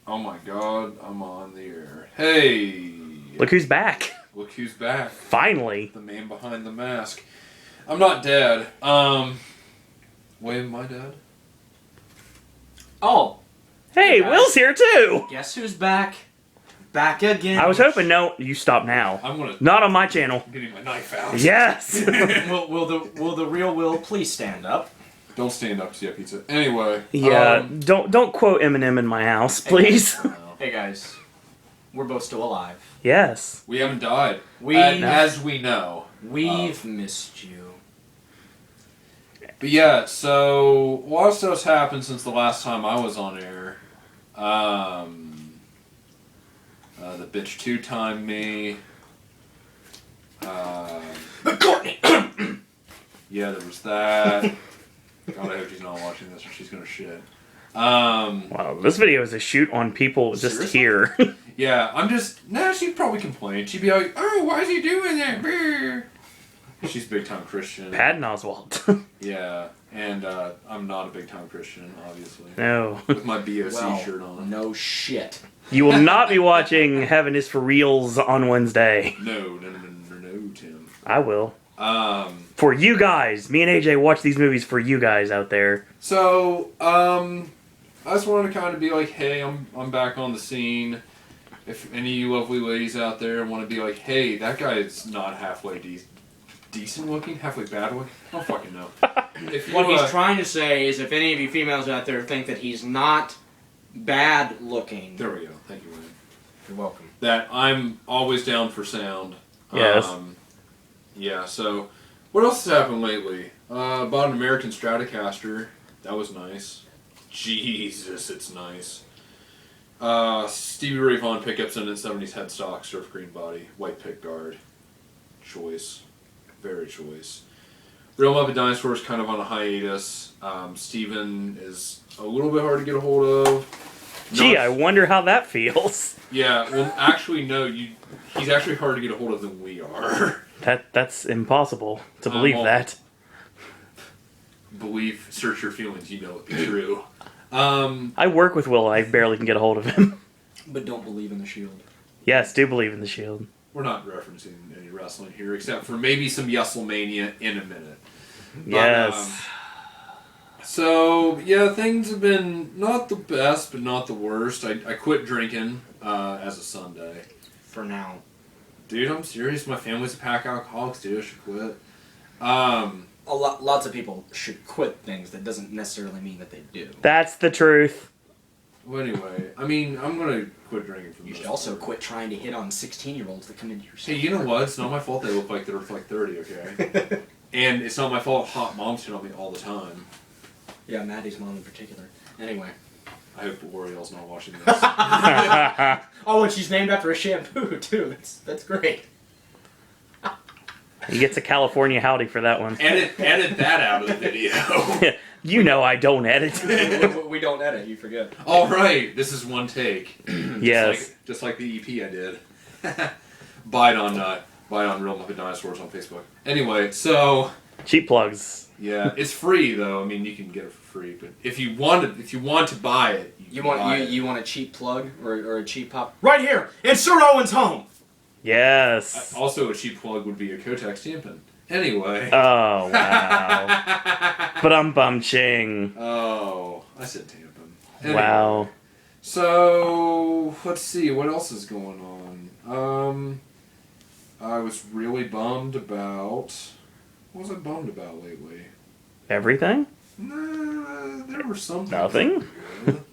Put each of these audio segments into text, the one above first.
Oh my god, I'm on the air. Hey! Look who's back. Look who's back. Finally. The man behind the mask. I'm not dead. Wait, am I dead? Oh. Hey, guys. Will's here too. Guess who's back? Back again. I was hoping, no, you stop now. I'm Not on my channel. getting my knife out. Yes. will the real Will please stand up? Don't stand up to get pizza. Anyway. Yeah, don't quote Eminem in my house, please. Hey guys, we're both still alive. Yes. We haven't died. We've as we know. missed you. But yeah, so a lot of stuff's happened since the last time I was on air. The bitch two-timed me. Courtney! Yeah, there was that. God, I hope she's not watching this or she's gonna shit. Wow, this video is a shoot on people just Seriously? here. Yeah, she'd probably complain. She'd be like, oh, why is he doing that? Brr. She's a big-time Christian. Patton Oswalt. Yeah, and I'm not a big-time Christian, obviously. No. With my BOC Well, shirt on. no shit. You will not be watching Heaven is for Reals on Wednesday. No, Tim. I will. For you guys. Me and AJ watch these movies for you guys out there. So, I just wanted to kind of be like, hey, I'm back on the scene. If any of you lovely ladies out there want to be like, hey, that guy is not halfway decent looking, halfway bad looking, I don't fucking know. If you, What he's trying to say is if any of you females out there think that he's not bad looking, there we go. Thank you, Wayne. you're welcome. That I'm always down for sound. Yes. Yeah, so what else has happened lately? Bought an American Stratocaster. That was nice. Jesus, it's nice. Stevie Ray Vaughan pickups in at 70s headstock, surf green body, white pick guard. Choice. Very choice. Real Muppet Dinosaur is kind of on a hiatus. Steven is a little bit hard to get a hold of. Gee, I wonder how that feels. Yeah, well, actually, no. He's actually harder to get a hold of than we are. That's impossible to believe Well, that. Believe, search your feelings, you know it be true. I work with Will and I barely can get a hold of him. But don't believe in the shield. Yes, do believe in the Shield. We're not referencing any wrestling here, except for maybe some Yesselmania in a minute. Yes. So, yeah, things have been not the best, but not the worst. I quit drinking as a Sunday. For now. Dude, I'm serious. My family's a pack of alcoholics, dude. I should quit. Lots of people should quit things. That doesn't necessarily mean that they do. That's the truth. Well, anyway, I mean, I'm going to quit drinking for the You most should also part. quit trying to hit on 16-year-olds that come into your Hey, you know what? It's not my fault they look like they're like 30, okay? And it's not my fault hot moms hit on me all the time. Yeah, Maddie's mom in particular. Anyway. I hope L'Oreal's not watching this. Oh, and she's named after a shampoo, too. That's great. He gets a California howdy for that one. edit that out of the video. You know I don't edit. We don't edit, you forget. All right, this is one take. Yes. Just like the EP I did. Buy it on Real Muppet Dinosaurs on Facebook. Anyway, so Cheap plugs. yeah, it's free though. I mean, you can get it for free, but if you want to buy it, You can buy it. want a cheap plug or a cheap pop? Right here in Sir Owen's home. Yes. Also, a cheap plug would be a Kotex tampon. Anyway. Oh, wow. But I'm bum-ching. Oh, I said tampon. Anyway. Wow. So, let's see, what else is going on? I was really bummed about... What was I bummed about lately? Everything? Nah, there were some things Nothing? that were good.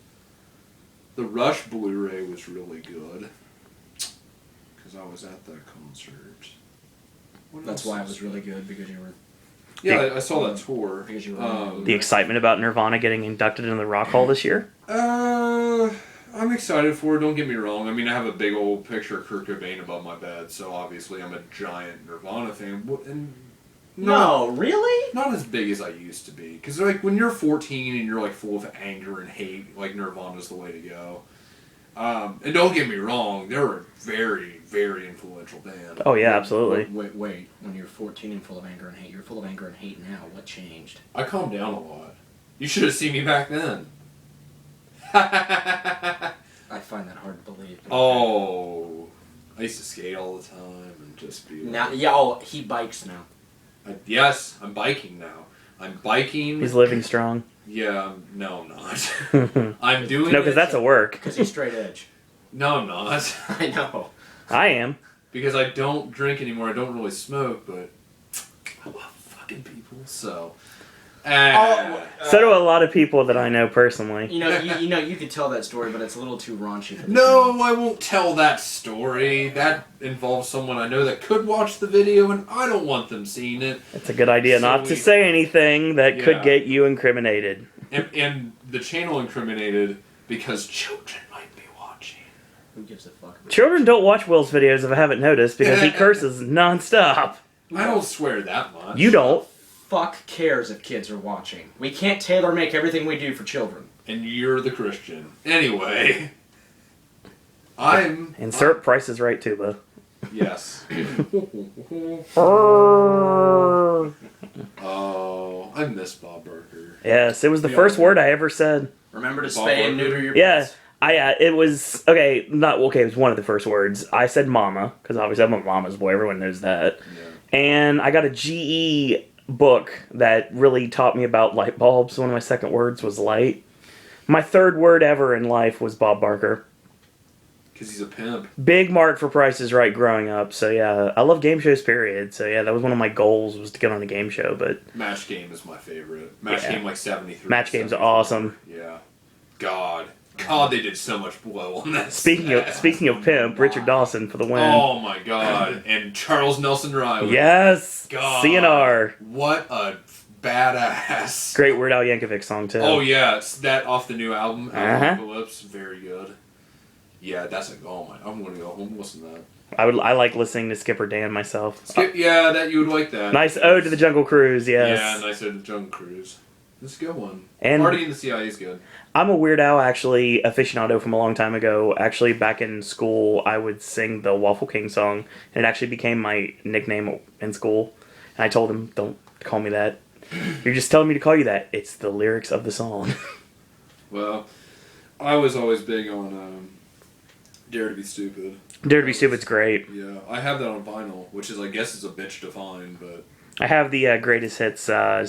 The Rush Blu-ray was really good. Because I was at that concert. What That's else why it was really good, because you were... Yeah, I saw that tour. Because you were The excitement about Nirvana getting inducted into the Rock Hall this year? I'm excited for it, don't get me wrong. I mean, I have a big old picture of Kurt Cobain above my bed, so obviously I'm a giant Nirvana fan. And No, really? not as big as I used to be. Because, like, when you're 14 and you're, like, full of anger and hate, like, Nirvana's the way to go. And don't get me wrong, they're a very, very influential band. Oh, yeah, absolutely. Wait. When you're 14 and full of anger and hate, you're full of anger and hate now. What changed? I calmed down a lot. You should have seen me back then. I Oh, I used to skate all the time and just be like... He bikes now. Yes, I'm biking now. I'm biking. He's living strong. Yeah, no, I'm not. I'm doing No, because that's a work. Because he's straight edge. No, I'm not. I know. I am. Because I don't drink anymore. I don't really smoke, but I love fucking people, so... So do a lot of people that I know personally. You could tell that story, but it's a little too raunchy for the No, I won't tell that story. That involves someone I know that could watch the video, and I don't want them seeing it. It's a good idea not to say anything that could get you incriminated. And the channel incriminated because children might be watching. Who gives a fuck? Children don't watch Will's videos if I haven't noticed, because he curses nonstop. I don't swear that much. You don't. Fuck cares if kids are watching. We can't tailor make everything we do for children. And you're the Christian. Anyway. Insert Price is Right tuba. Yes. Oh, I miss Bob Barker. Yes, it was the first word I ever said. Remember to spay and neuter your pets. Yeah. It was, it was one of the first words. I said mama, because obviously I'm a mama's boy, everyone knows that. Yeah. And I got a GE book that really taught me about light bulbs. One of my second words was light. My third word ever in life was Bob Barker. Because he's a pimp. Big mark for Price is Right growing up. So yeah, I love game shows, period. So yeah, that was one of my goals, was to get on a game show. But Match Game is my favorite. Match Game like 73. Match Game's awesome. Yeah. God, they did so much blow on that. Speaking of pimp, Richard Dawson for the win. Oh my God! And Charles Nelson Riley. Yes. God. CNR. What a badass. Great Weird Al Yankovic song too. Oh yeah, it's that off the new album, Apocalypse. Very good. Yeah, that's I'm gonna go home and listen to that. I like listening to Skipper Dan myself. That you would like that. Nice ode to the Jungle Cruise. Yes. Yeah, nice ode to the Jungle Cruise. That's a good one. And Party in the CIA is good. I'm a Weird Al aficionado from a long time ago. Actually, back in school, I would sing the Waffle King song, and it actually became my nickname in school. And I told him, "Don't call me that. You're just telling me to call you that. It's the lyrics of the song." Well, I was always big on Dare to Be Stupid. Dare to Be Stupid's great. Yeah, I have that on vinyl, which is, I guess, is a bitch to find, but... I have the greatest hits, 4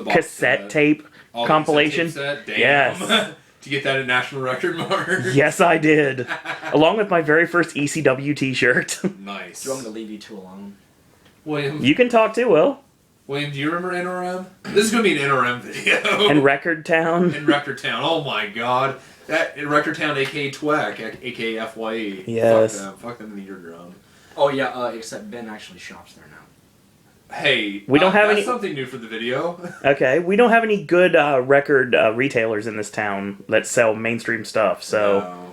cassette tape compilation. Cassette tape set? Damn. Yes. Did you get that at National Record Mart? Yes, I did. Along with my very first ECW t-shirt. Nice. Do you want me to leave you two alone? William. You can talk too, Will. William, do you remember NRM? This is going to be an NRM video. And Record Town. In Record Town. Oh my God. That in Record Town, aka TWEC, aka FYE. Yes. Fuck them in the earground. Oh yeah, except Ben actually shops there now. Hey, we don't have that's any. Something new for the video. Okay, we don't have any good record retailers in this town that sell mainstream stuff. So. No.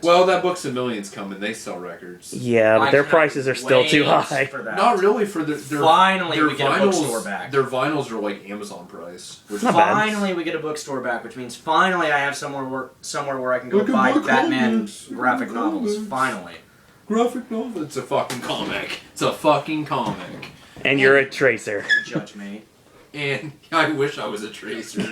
Well, that Books and Millions coming. They sell records. Yeah, but their prices are still too high. Not really for their Finally, their we get a bookstore back. Their vinyls are like Amazon price. Finally, we get a bookstore back, which means finally I have somewhere where I can go buy Batman graphic novels. Finally. Graphic novel. It's a fucking comic. It's a fucking comic. And you're a tracer. Judge me. And I wish I was a tracer.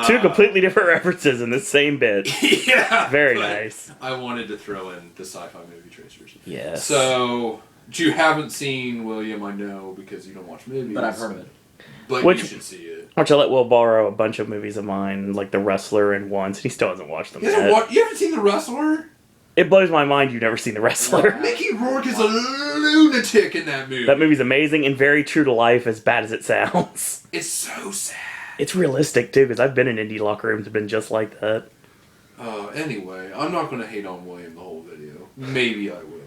Two completely different references in the same bit. Yeah. Very nice. I wanted to throw in the sci-fi movie tracers. Yes. So, you haven't seen William, I know, because you don't watch movies. But I've heard of it. But you should see it. Which I let Will borrow a bunch of movies of mine, like The Wrestler and Once, and he still hasn't watched them yet. You haven't seen The Wrestler? It blows my mind you've never seen The Wrestler. Mickey Rourke is a lunatic in that movie. That movie's amazing and very true to life, as bad as it sounds. It's so sad. It's realistic, too, because I've been in indie locker rooms and been just like that. Anyway, I'm not going to hate on William the whole video. Maybe I will.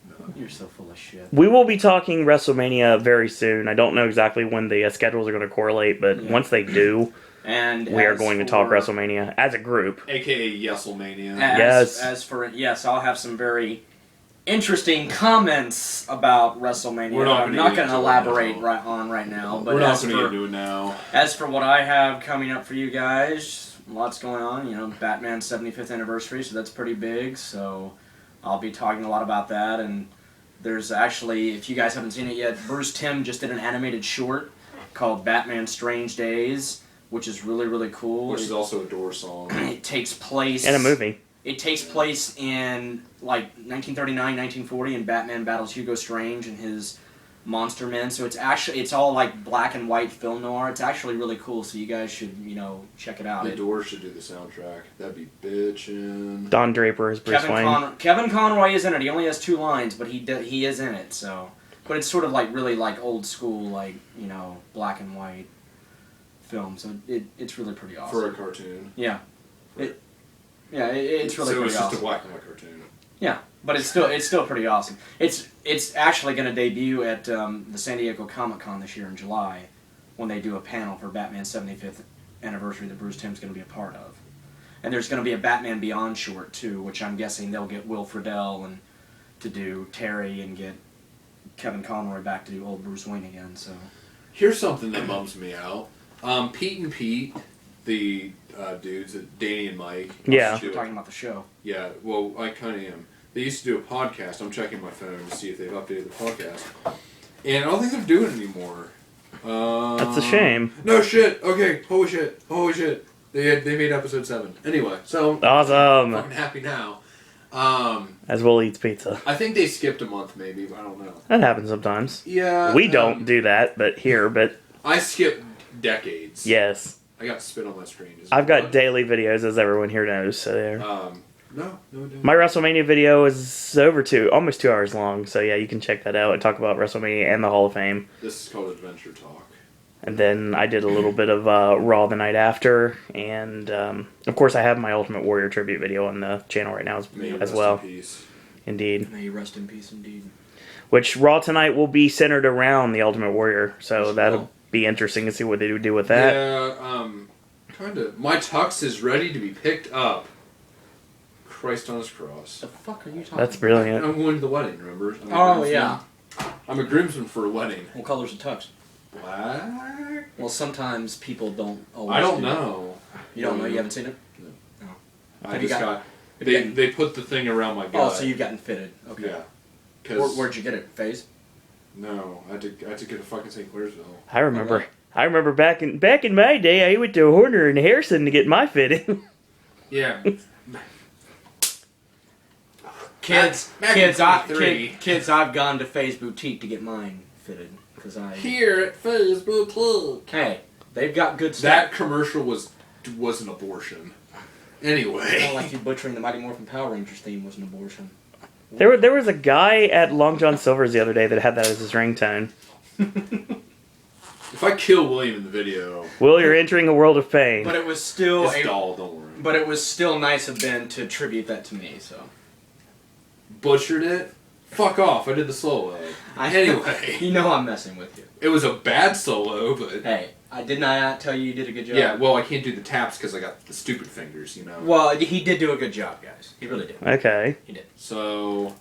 No. You're so full of shit. We will be talking WrestleMania very soon. I don't know exactly when the schedules are going to correlate, but once they do, and we are going to talk WrestleMania as a group. AKA Yeselmania. Yes. I'll have some very interesting comments about WrestleMania. I'm not going to elaborate right now. But we're not going to get into it now. As for what I have coming up for you guys, lots going on. You know, Batman's 75th anniversary, so that's pretty big. So I'll be talking a lot about that. And there's actually, if you guys haven't seen it yet, Bruce Timm just did an animated short called Batman Strange Days. which is really, really cool. Which is also a Doors song. It takes place... In a movie. It takes place in, like, 1939, 1940, and Batman battles Hugo Strange and his monster men. So it's all, like, black and white film noir. It's actually really cool, so you guys should, check it out. The Doors should do the soundtrack. That'd be bitchin'. Don Draper is Bruce Wayne. Kevin Conroy is in it. He only has 2 lines, but he is in it, so... But it's sort of, like, really, like, old school, like, black and white film. So it's really pretty awesome. For a cartoon. Yeah. It's really pretty awesome. So it's just a black and white cartoon. Yeah, but it's still pretty awesome. It's actually going to debut at the San Diego Comic-Con this year in July, when they do a panel for Batman's 75th anniversary that Bruce Timm's going to be a part of. And there's going to be a Batman Beyond short too, which I'm guessing they'll get Will Friedle and to do Terry and get Kevin Conroy back to do old Bruce Wayne again. So here's something that bums me out. Pete and Pete, the dudes, Danny and Mike. Yeah. We're talking about the show. Yeah, well, I kind of am. They used to do a podcast. I'm checking my phone to see if they've updated the podcast. And I don't think they're doing it anymore. That's a shame. No shit. Okay, holy shit. They made episode 7. Anyway, so... Awesome. I'm fucking happy now. As Will eats pizza. I think they skipped a month maybe, but I don't know. That happens sometimes. Yeah. We don't do that, but I skipped decades. yes. I got spit on my screen. I've got daily videos, as everyone here knows, so there. No, I don't. My WrestleMania video is almost 2 hours long, so yeah, you can check that out and talk about WrestleMania and the Hall of Fame. This is called Adventure Talk. And then I did a little bit of Raw the night after, and of course I have my Ultimate Warrior tribute video on the channel right now as well. In peace. Indeed. May you rest in peace, indeed. Which Raw tonight will be centered around the Ultimate Warrior, so that'll be interesting to see what they do with that. Yeah, kind of. My tux is ready to be picked up. Christ on his cross. The fuck are you talking That's about? brilliant. I'm going to the wedding, remember? Oh, yeah. I'm a groomsman for a wedding. What color's the tux? Black? Well, sometimes people don't always I don't know. You don't know? You haven't seen it? No. Oh. I just got... They put the thing around my gut. Oh, so you've gotten fitted. Okay. Yeah. Where'd you get it? Phase? No, I had to get a fucking St. Clairsville. I remember back in my day, I went to Horner and Harrison to get my fitting. Yeah. Kids, I've gone to Phase Boutique to get mine fitted because Here at Phase Boutique. Hey, they've got good stuff. That commercial was an abortion. Anyway. Not like you butchering the Mighty Morphin Power Rangers theme was an abortion. There was a guy at Long John Silver's the other day that had that as his ringtone. If I kill William in the video, Will, you're entering a world of pain. But it was still it's doll, don't worry. But it was still nice of Ben to tribute that to me. So butchered it. Fuck off! I did the solo. Anyway, you know I'm messing with you. It was a bad solo, but hey, I did not tell you did a good job. Yeah, well, I can't do the taps because I got the stupid fingers, you know. Well, he did do a good job, guys. He really did. Okay. He did. So,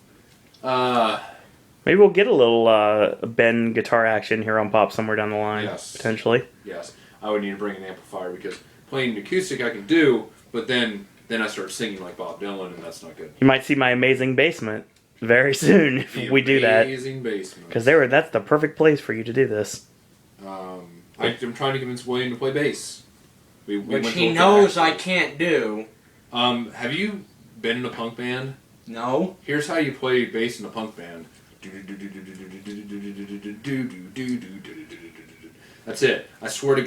maybe we'll get a little Ben guitar action here on Pop somewhere down the line. Yes. Potentially. Yes. I would need to bring an amplifier because playing acoustic I can do, but then I start singing like Bob Dylan, and that's not good. You might see my amazing basement very soon if we do that. Amazing basement. Because that's the perfect place for you to do this. I'm trying to convince William to play bass. Which he knows I can't do. Have you been in a punk band? No. Here's how you play bass in a punk band. That's it. I swear to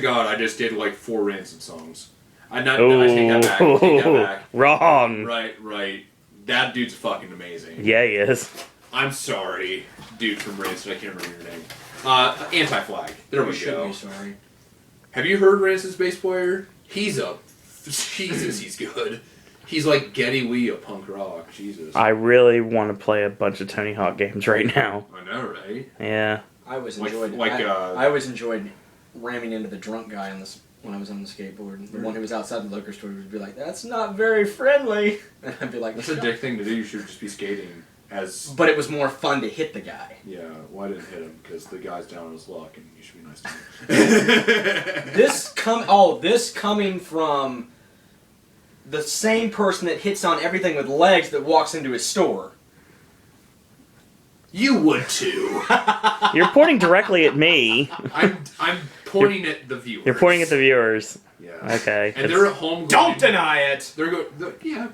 God, I just did like 4 Rancid songs. I take that back. Wrong. Right. That dude's fucking amazing. Yeah, he is. I'm sorry, dude from Rancid. I can't remember your name. Anti-Flag. There we go. Be sorry. Have you heard Rancid's bass player? Jesus, he's good. He's like Geddy Lee of punk rock. Jesus. I really want to play a bunch of Tony Hawk games right now. I know, right? Yeah. I always enjoyed ramming into the drunk guy when I was on the skateboard. The one who was outside the liquor store would be like, "That's not very friendly," and I'd be like, "That's a dick thing to do. You should just be skating." But it was more fun to hit the guy. Yeah, well, I didn't hit him because the guy's down on his luck, and you should be nice to him. This coming from the same person that hits on everything with legs that walks into his store. You would too. You're pointing directly at me. I'm pointing at the viewers. You're pointing at the viewers. Yeah. Okay. And they're at home. Don't deny it. Yeah.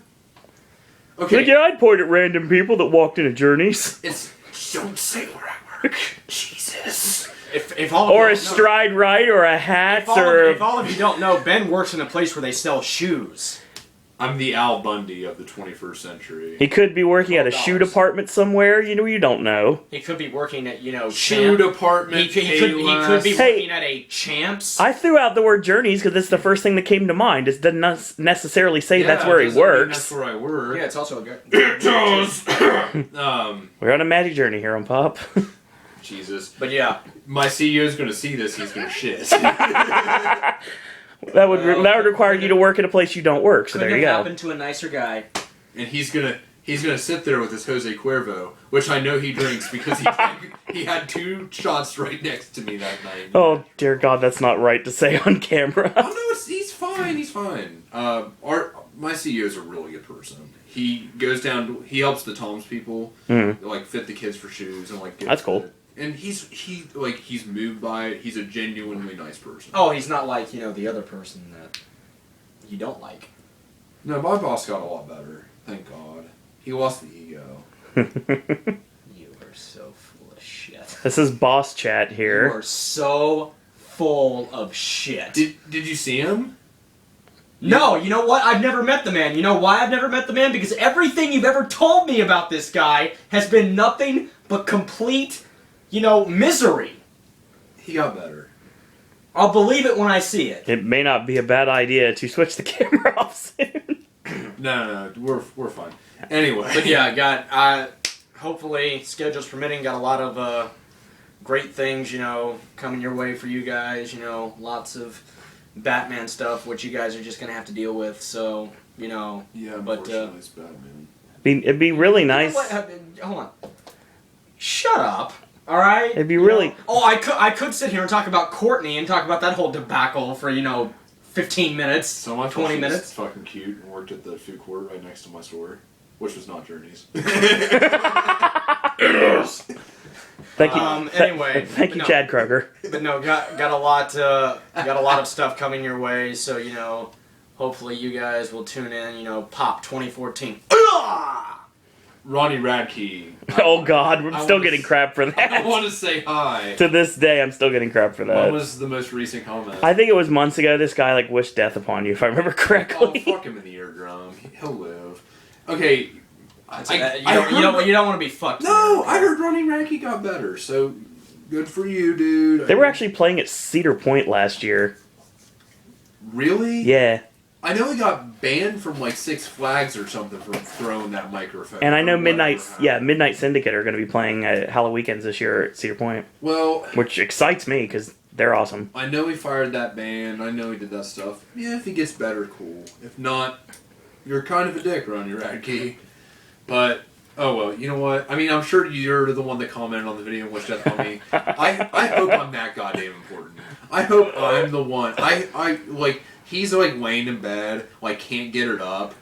Okay. Yeah, I'd point at random people that walked into Journeys. It's don't say where I work. Jesus. If all Or of a you stride ride, or a hat, if all of you don't know, Ben works in a place where they sell shoes. I'm the Al Bundy of the 21st century. He could be working at a shoe department somewhere. You don't know. He could be working at Shoe department. He could be working at a Champs. I threw out the word Journeys because it's the first thing that came to mind. It doesn't necessarily say that's where he doesn't mean works. That's where I work. Yeah, it's also a good. It does. We're on a magic journey here on Pop. Jesus. But yeah, My CEO's going to see this. He's going to shit. That would require you to work at a place you don't work. So there you couldn't go. have happened to a nicer guy. And he's gonna sit there with his Jose Cuervo, which I know he drinks because he had 2 shots right next to me that night. Oh dear God, that's not right to say on camera. Oh no, he's fine. He's fine. My CEO's a really good person. He goes down. He helps the Toms people like fit the kids for shoes and like. That's cool. And he's moved by it. He's a genuinely nice person. Oh, he's not like the other person that you don't like. No, my boss got a lot better. Thank God. He lost the ego. You are so full of shit. This is boss chat You here. are so full of shit. Did you see him? No, you know what? I've never met the man. You know why I've never met the man? Because everything you've ever told me about this guy has been nothing but complete, misery. He got better. I'll believe it when I see it. It may not be a bad idea to switch the camera off soon. No, we're fine. Anyway. But yeah, got hopefully schedules permitting, got a lot of great things, coming your way for you guys. Lots of Batman stuff, which you guys are just gonna have to deal with. So Yeah, but unfortunately, it's Batman. It'd be really nice. Hold on. Shut up. All right. It'd be really. Oh, I could sit here and talk about Courtney and talk about that whole debacle for 15 minutes, So my 20 minutes. It's fucking cute and worked at the food court right next to my store, which was not Journeys. Thank you. Anyway, Thank you, no. Chad Kroger. But no, got a lot of stuff coming your way. So hopefully you guys will tune in. Pop 2014. Ronnie Radke. Oh God, I'm still getting crap for I that. want to say hi. To this day, I'm still getting crap for What that. was the most recent comment? I think it was months ago. This guy wished death upon you, if I remember Oh, correctly. fuck him in the eardrum. He'll live. Okay. You don't want to be fucked. No, I heard Ronnie Radke got better, so good for you, dude. They were actually playing at Cedar Point last year. Really? Yeah, I know he got banned from like Six Flags or something for throwing that microphone. and I know or Midnight whatever. Syndicate are going to be playing at Halloween weekends this year at Cedar Point, Well, which excites me because they're awesome. I know he fired that band. I know he did that stuff. Yeah, if he gets better, cool. If not, you're kind of a dick, Ronnie Radke. But, oh well, you know what? I mean, I'm sure you're the one that commented on the video and wished death on me. I hope I'm that goddamn important. I hope I'm the one. He's laying in bed, can't get it up,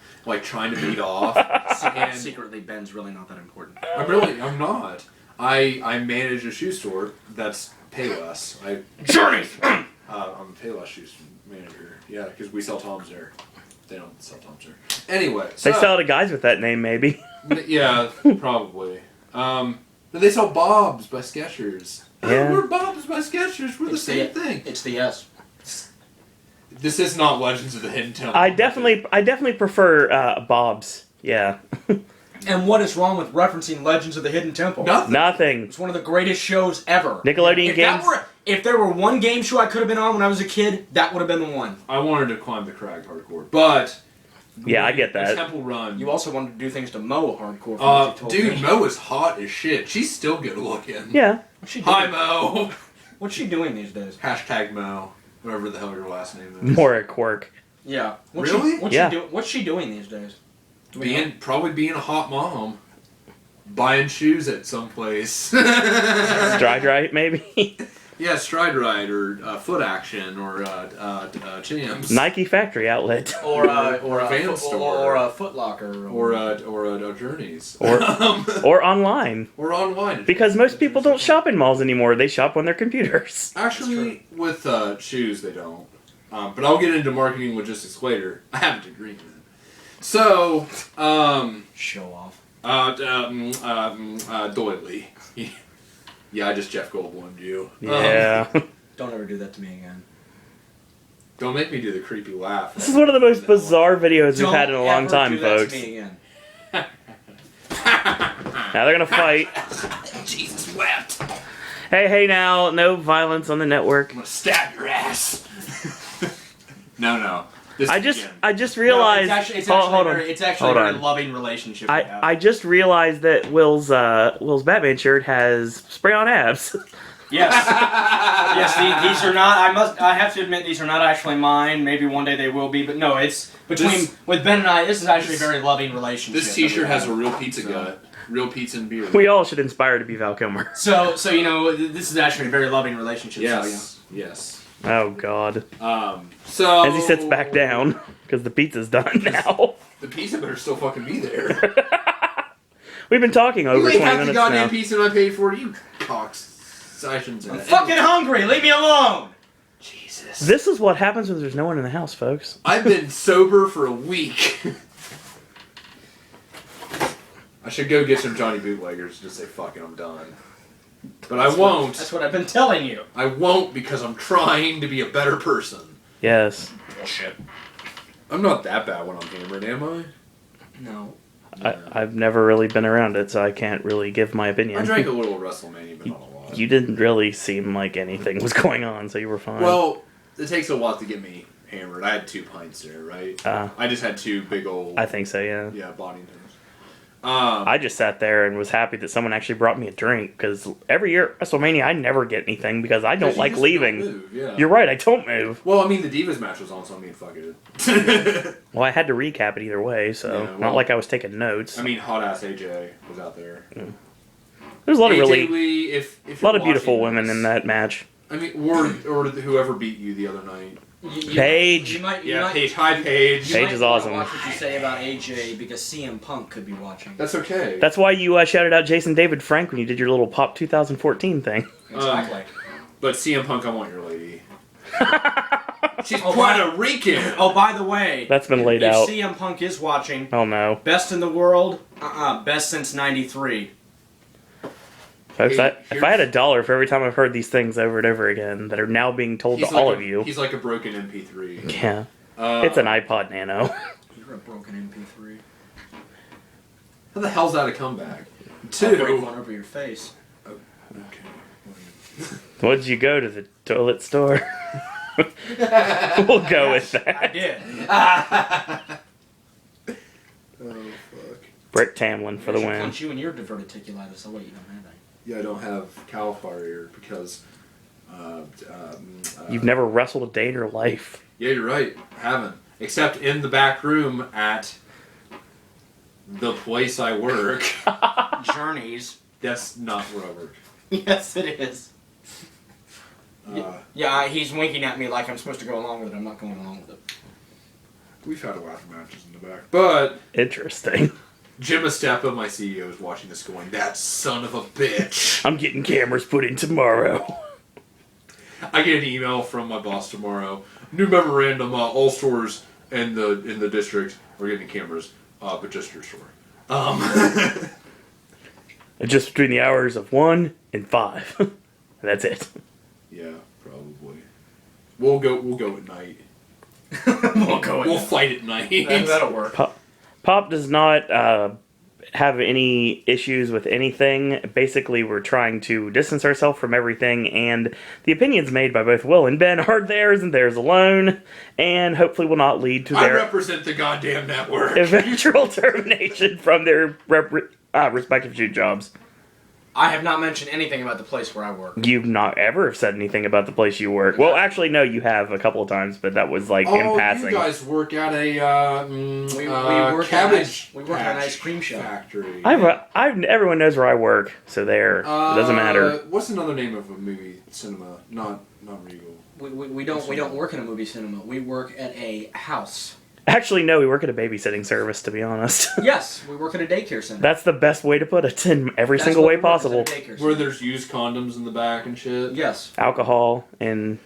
trying to beat off. And Secretly, Ben's really not that important. I'm not. I manage a shoe store that's Payless. Journey. I'm a Payless shoes manager. Yeah, because we sell Toms there. They don't sell Toms there. Anyway, They sell to guys with that name, maybe. Yeah, probably. But they sell Bob's by Skechers. Yeah. We're Bob's by Skechers. We're the same thing. It's the S. This is not Legends of the Hidden Temple. I definitely prefer Bob's. Yeah, And what is wrong with referencing Legends of the Hidden Temple? Nothing. nothing. It's one of the greatest shows ever. Nickelodeon games. If there were one game show I could have been on when I was a kid, that would have been the one. I wanted to climb the crag hardcore, but Yeah, I get the that. Temple Run. You also wanted to do things to Mo hardcore. From what you told Dude, me. Mo is hot as shit. She's still good looking. Yeah. What's she doing? Hi, Mo. What's she doing these days? Hashtag Mo. Whatever the hell your last name is. More at Quirk. Yeah. Really? What's she doing these days? Probably being a hot mom. Buying shoes at some place. Stride right, maybe. Yeah, Stride Ride or Foot Action or Champs. Nike factory outlet. Or a Van store. or a Foot Locker. Or a Journeys. Or online. Or online. Because most people don't shop in malls anymore. They shop on their computers. Actually, with shoes, they don't. But I'll get into marketing logistics later. I have a degree in it. So, Show off. Doily. Yeah, I just Jeff Goldblum you. Yeah. Don't ever do that to me again. Don't make me do the creepy laugh. This is one of the most bizarre videos we've had in a long time, folks. Don't ever do that to me again. Now they're gonna fight. Jesus wept. Hey, now, no violence on the network. I'm gonna stab your ass. No. I just realized. No, it's actually Hold a very on. loving relationship. we have. I just realized that Will's Batman shirt has spray on abs. Yes. These are not. I have to admit, these are not actually mine. Maybe one day they will be, but no, it's with Ben and I. This is actually a very loving relationship. This T-shirt has a real pizza gut, real pizza and beer. We all should inspire to be Val Kilmer. So this is actually a very loving relationship. Yes. So, Yes. Oh God. So As he sits back down because the pizza's done now. The pizza better still fucking be there. We've been talking over You 20 ain't have the minutes goddamn now. pizza I paid for. You cocks. I shouldn't say I'm that. fucking hungry. Leave me alone. Jesus. This is what happens when there's no one in the house, folks. I've been sober for a week. I should go get some Johnny Bootleggers and just say, fuck it, I'm done. But I won't. That's what I've been telling you. I won't because I'm trying to be a better person. Yes. Bullshit. I'm not that bad when I'm hammered, am I? No. I've never really been around it, so I can't really give my opinion. I drank a little WrestleMania, but not a lot. You didn't really seem like anything was going on, so you were fine. Well, it takes a lot to get me hammered. I had 2 pints there, right? I just had 2 big old... I think so, yeah. Yeah, Boddingtons. I just sat there and was happy that someone actually brought me a drink, because every year at WrestleMania I never get anything because I don't like leaving. Don't move, yeah. You're right, I don't move. Well, I mean, the Divas match was on, so I mean, fuck it. Well, I had to recap it either way, so Yeah, well, not like I was taking notes. I mean, hot ass AJ was out there. There's a lot of AJ Lee, if a lot of you're beautiful watching women this- in that match. I mean, or whoever beat you the other night. Paige. You might, Paige. Hi, Paige. Paige is awesome. Watch what you say about AJ because CM Punk could be watching. That's okay. That's why you shouted out Jason David Frank when you did your little Pop 2014 thing. Exactly. But CM Punk, I want your lady. She's Puerto Rican. Oh, by the way, That's been laid if out. CM Punk is watching, Oh no. best in the world, best since '93. Folks, Hey, if I had $1 for every time I've heard these things over and over again that are now being told to all of you. He's like a broken MP3. Yeah. It's an iPod Nano. You're a broken MP3. How the hell's that a comeback? I'll break 2. one over your face. Okay. Would you go to the toilet store? We'll go with that. I did. Oh, fuck. Britt Tamlin for the I should win. punch you in your diverticulitis. Oh wait, you don't have that. Yeah, I don't have Cal Fire because... You've never wrestled a day in your life. Yeah, you're right. I haven't. Except in the back room at the place I work. Journeys. That's not where I work. Yes, it is. Uh, Yeah, he's winking at me like I'm supposed to go along with it. I'm not going along with it. We've had a lot of matches in the back. But Interesting. Jim Estepa, my CEO, is watching this going, that son of a bitch. I'm getting cameras put in tomorrow. I get an email from my boss tomorrow. New memorandum, all stores in the district are getting cameras, but just your store. Just between the hours of 1 and 5. That's it. Yeah, probably. We'll go at night. We'll Fight at night. That'll work. Pop does not have any issues with anything. Basically, we're trying to distance ourselves from everything, and the opinions made by both Will and Ben are theirs and theirs alone, and hopefully will not lead to I their represent the goddamn network. eventual termination from their respective shoot jobs. I have not mentioned anything about the place where I work. You've not ever said anything about the place you work. Well, actually, no, you have a couple of times, but that was like in passing. You guys work at a We work cabbage. we work at an ice cream shop. Factory. Everyone knows where I work, so there. It doesn't matter. What's another name of a movie cinema? Not Regal. We don't work in a movie cinema. We work at a house. Actually, no, we work at a babysitting service, to be honest. Yes, we work at a daycare center. That's the best way to put it in every That's single what way we work, is at a possible. daycare center. Where there's used condoms in the back and shit. Yes. Alcohol and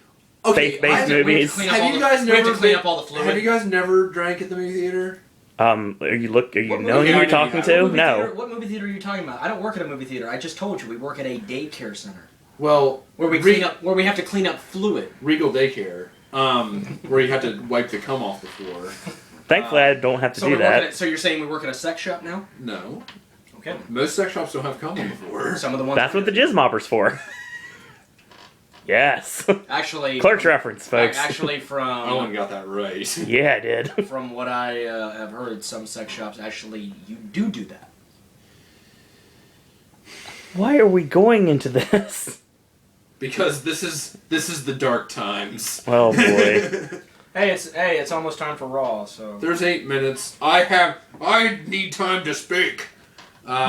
Okay, faith-based We have to movies. clean up Have all you the- guys we have to never clean been- up all the fluid. Have you guys never drank at the movie theater? Are you What knowing movie who you're theater talking do you to? have? No. What movie theater are you talking about? I don't work at a movie theater. I just told you we work at a daycare center Well, where we have to clean up fluid. Regal Daycare, where you have to wipe the cum off the floor. Thankfully, I don't have to So do we're working that. at, so you're saying we work at a sex shop now? No, Okay. most sex shops don't have cum on the floor. Some of the ones. That's what the jizz mopper's for. Yes. Actually. Clerk's reference, folks. Actually, Owen got that right. Yeah, I did. from what I have heard, some sex shops actually you do that. Why are we going into this? Because this is the dark times. Oh boy. Hey, it's almost time for Raw. So There's 8 minutes. I need time to speak.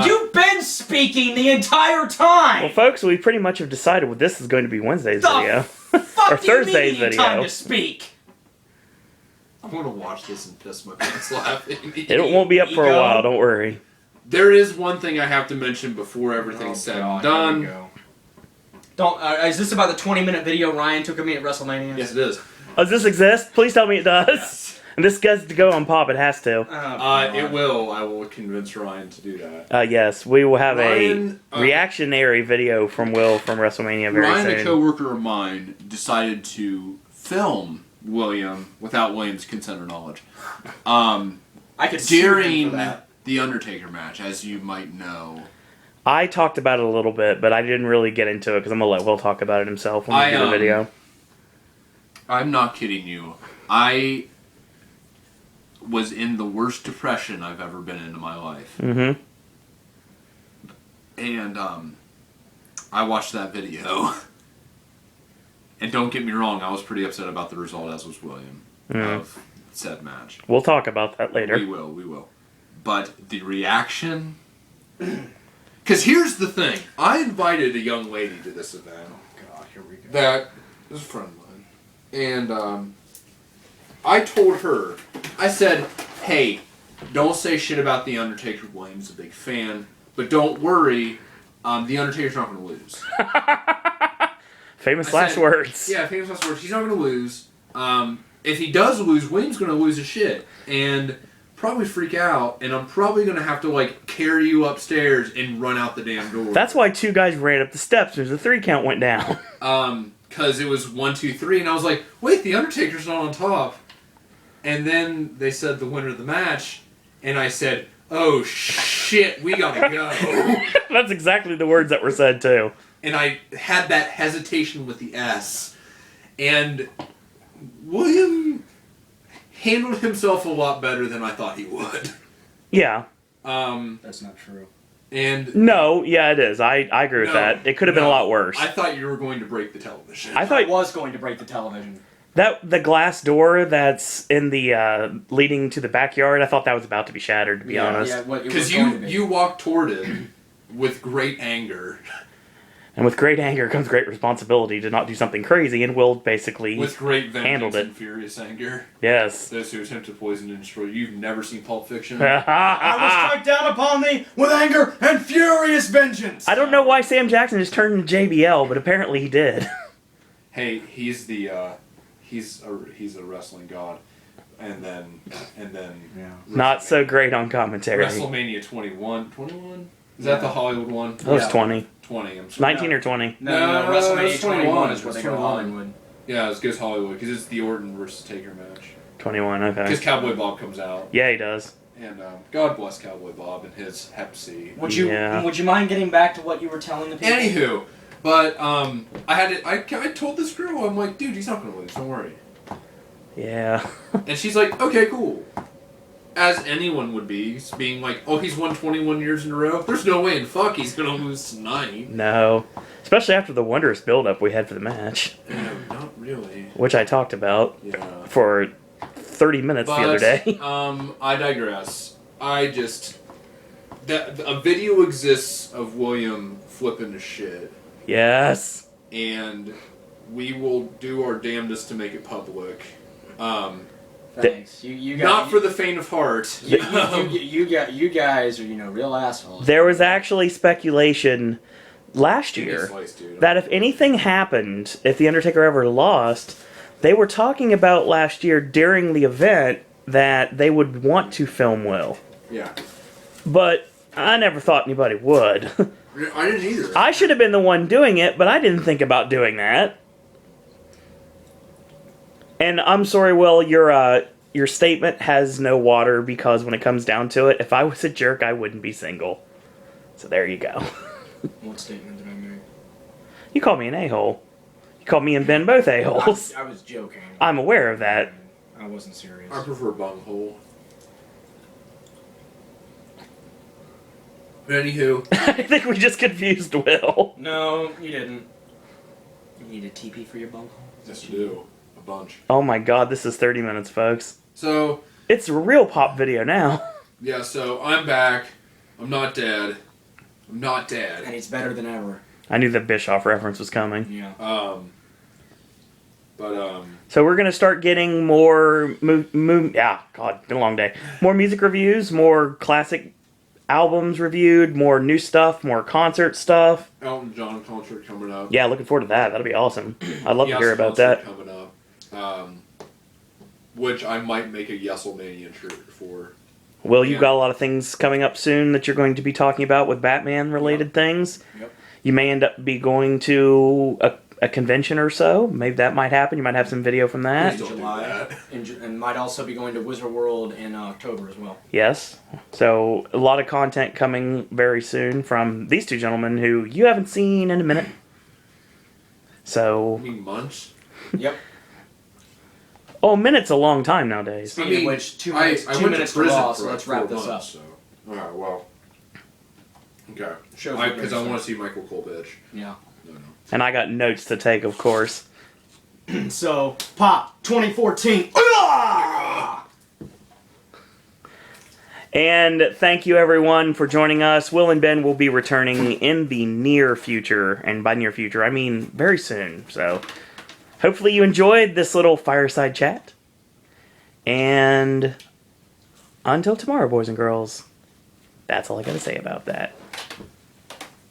you've been speaking the entire time. Well, folks, we pretty much have decided what this is going to be Wednesday's The video. Fuck Or do you mean Thursday's you need time video. to speak. I want to watch this and piss my pants laughing. It won't be up for a Ego. while, don't worry. There is one thing I have to mention before everything's said and done. Don't. Is this about the 20-minute video Ryan took of me at WrestleMania? Yes, it is. Does this exist? Please tell me it does. Yes. And this gets to go on pop, it has to. It will. I will convince Ryan to do that. Yes, we will have Ryan, a reactionary video from Will from WrestleMania very Ryan, a soon. coworker of mine, decided to film William without William's consent or knowledge. I could sue him for During that. the Undertaker match, as you might know. I talked about it a little bit, but I didn't really get into it because I'm going to let Will talk about it himself when we do the video. I'm not kidding you. I was in the worst depression I've ever been in my life. Mm-hmm. And I watched that video. And don't get me wrong, I was pretty upset about the result, as was William, of said match. We'll talk about that later. We will. But the reaction... Because here's the thing. I invited a young lady to this event. Oh God, here we go. That is a friend of mine. And I told her, I said, hey, don't say shit about The Undertaker. William's a big fan. But don't worry, The Undertaker's not going to lose. Famous I last said- words. Yeah, famous last words. He's not going to lose. If he does lose, William's going to lose his shit. And probably freak out. And I'm probably going to have to, like, carry you upstairs and run out the damn door. That's why two guys ran up the steps as the 3 count went down. Because it was 1, 2, 3, and I was like, wait, The Undertaker's not on top. And then they said the winner of the match, and I said, oh shit, we gotta go. That's exactly the words that were said, too. And I had that hesitation with the S. And William handled himself a lot better than I thought he would. Yeah. That's not true. And No, yeah, it is. I agree with that. It could have been a lot worse. I thought you were going to break the television. I I thought was going to break the television. that the glass door that's in the leading to the backyard, I thought that was about to be shattered, to be honest. Yeah, what it was Because going to be. you walked toward it with great anger. And with great anger comes great responsibility to not do something crazy, and Will basically With great handled vengeance it. and furious anger. Yes. Those who attempt to poison and destroy. You've never seen Pulp Fiction? I will strike down upon thee with anger and furious vengeance. I don't know why Sam Jackson just turned into JBL, but apparently he did. Hey, he's a wrestling god, and then Yeah. Not so great on commentary. WrestleMania 21. 21? Is that the Hollywood one? That was Yeah. 20. 20. I'm sorry. 19 or 20. No, No, WrestleMania that's 21 is what That's they go 21. Hollywood. Yeah, it's goes Hollywood because it's the Orton versus Taker match. 21, okay. Because Cowboy Bob comes out, Yeah, he does. and God bless Cowboy Bob and his Hep C. Would you Yeah. Would you mind getting back to what you were telling the people? Anywho, but I told this girl, I'm like, dude, he's not gonna lose. Don't worry. Yeah. And she's like, okay, cool. as anyone would be, being like, oh, he's won 21 years in a row. There's no way in fuck he's gonna lose tonight. No. Especially after the wondrous build-up we had for the match. No, not really. Which I talked about for 30 minutes the other day. I digress. A video exists of William flipping to shit. Yes. And we will do our damnedest to make it public. Thanks. You got, not for the faint of heart. You guys are real assholes. There was actually speculation last year that if anything happened, if The Undertaker ever lost, they were talking about last year during the event that they would want to film Will. Yeah. But I never thought anybody would. I didn't either. I should have been the one doing it, but I didn't think about doing that. And I'm sorry, Will, your statement has no water because when it comes down to it, if I was a jerk, I wouldn't be single. So there you go. What statement did I make? You called me an a-hole. You called me and Ben both a-holes. I was joking. I'm aware of that. I wasn't serious. I prefer bunghole. But anywho. I think we just confused Will. No, you didn't. You need a TP for your bunghole? Yes, you do. A bunch. Oh my god, this is 30 minutes, folks. So. It's a real pop video now. Yeah, so I'm back. I'm not dead. I'm not dead. And it's better than ever. I knew the Bischoff reference was coming. Yeah. So we're gonna start getting more God, been a long day. More music reviews, more classic albums reviewed, more new stuff, more concert stuff. Elton John concert coming up. Yeah, looking forward to that. That'll be awesome. I'd love to hear about that. Coming up, which I might make a Yesselmania shirt for. Will, you've got a lot of things coming up soon that you're going to be talking about with Batman-related things. Yep. You may end up going to a convention or so. Maybe that might happen. You might have some video from that. Please don't do that. And might also be going to Wizard World in October as well. Yes. So a lot of content coming very soon from these two gentlemen who you haven't seen in a minute. So. You mean months? Yep. Oh, a minute's a long time nowadays. Speaking of which, 2 minutes, I 2 went minutes to prison Raw, for so let's wrap this up. So. Alright, well. Okay. Because Because I want to see Michael Cole, bitch. Yeah. No. And I got notes to take, of course. So, Pop 2014. And thank you, everyone, for joining us. Will and Ben will be returning in the near future. And by near future, I mean very soon. So, hopefully you enjoyed this little fireside chat. And until tomorrow, boys and girls, that's all I got to say about that.